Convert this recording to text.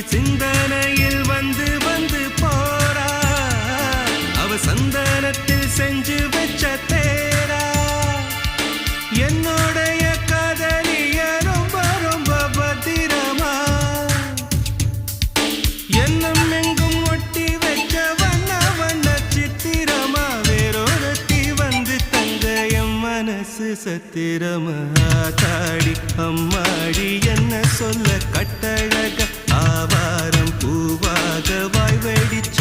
சிந்தனையில் வந்து வந்து போறா அவ சந்தனத்தில் செஞ்சு வச்ச தேரா என்னுடைய காதலிய ரொம்ப ரொம்ப பத்திரமா எண்ணம் எங்கும் ஒட்டி வச்ச வண்ண வண்ண சித்திரமா வேறொருத்தி வந்து தங்க என் மனசு சத்திரமா தாடி அம்மாடி என்ன சொல்ல கட்டழக ஆவாரம் பூவாக வாய் வெடிச்ச